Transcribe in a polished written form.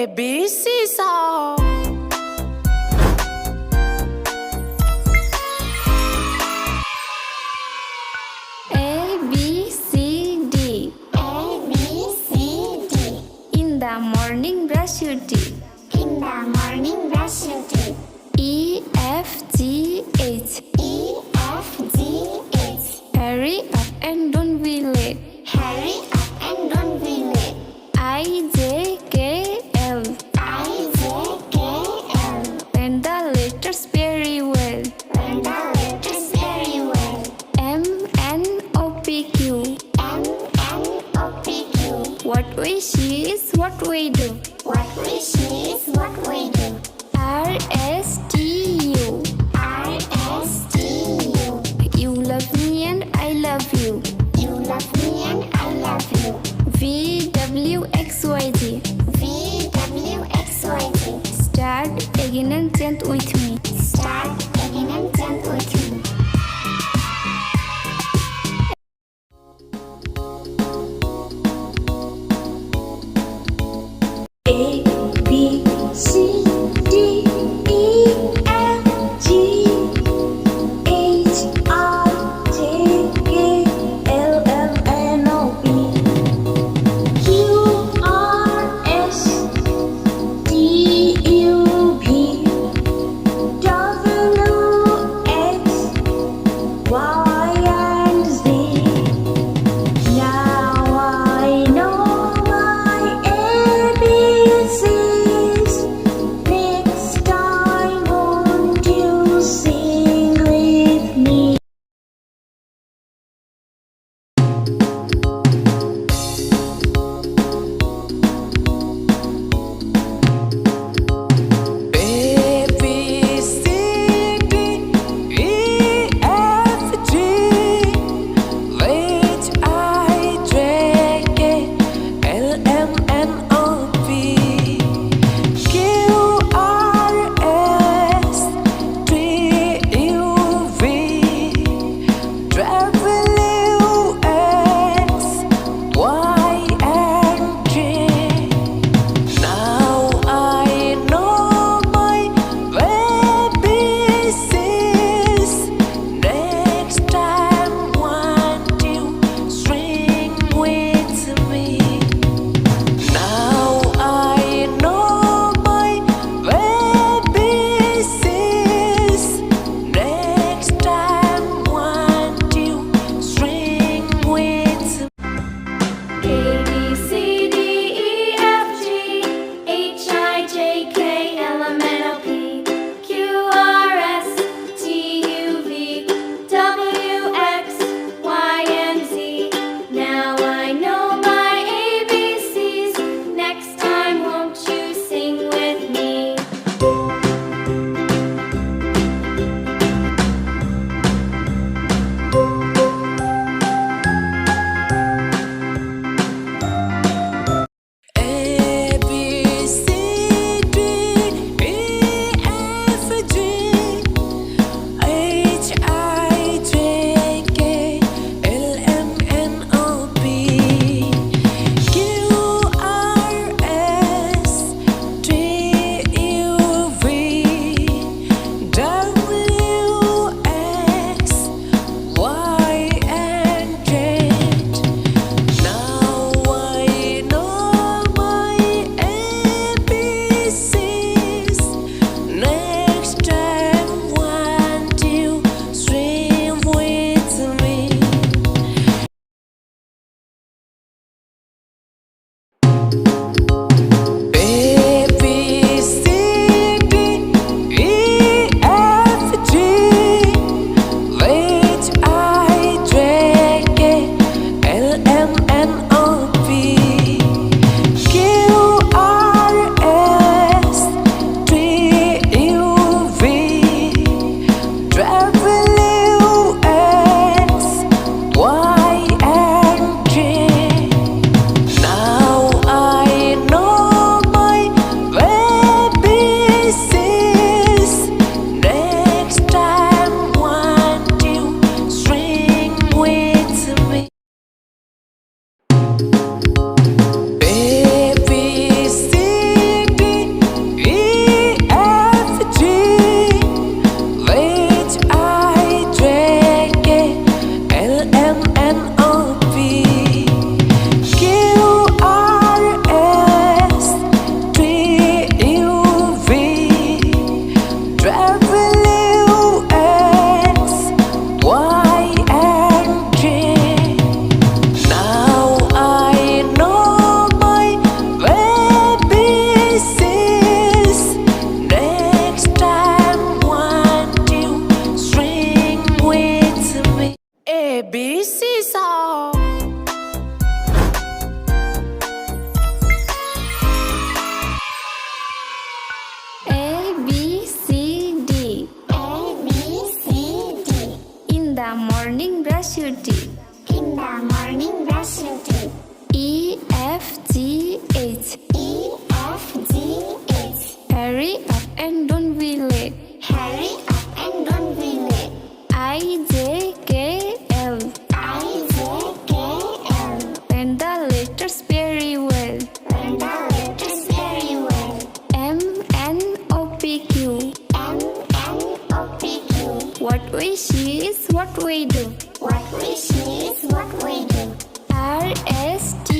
ABC song. A B C D. A B C D. In the morning, brush your teeth. In the morning, brush your teeth. E F G H. E F G H. Hurry up and don't be late. Hurry up and don't be late. I J K L. I J K L. Learn the letters very well. Learn the letters very well. M N O P Q. M N O P Q. What we see is what we do. What we see is what we do. R S T U. R S T U. You love me and I love you. You love me and I love you. V W X Y Z. V W X Y Z. Start again and chant with me. Start again and chant with me. A B C D E F G H I J K L M N O P. Hurry up and don't be late. Hurry up and don't be late. IJKL. IJKL. When the letters very well. When the letters very well. MNOPQ. MNOPQ. What we see is what we do. What we see is what we do. RST.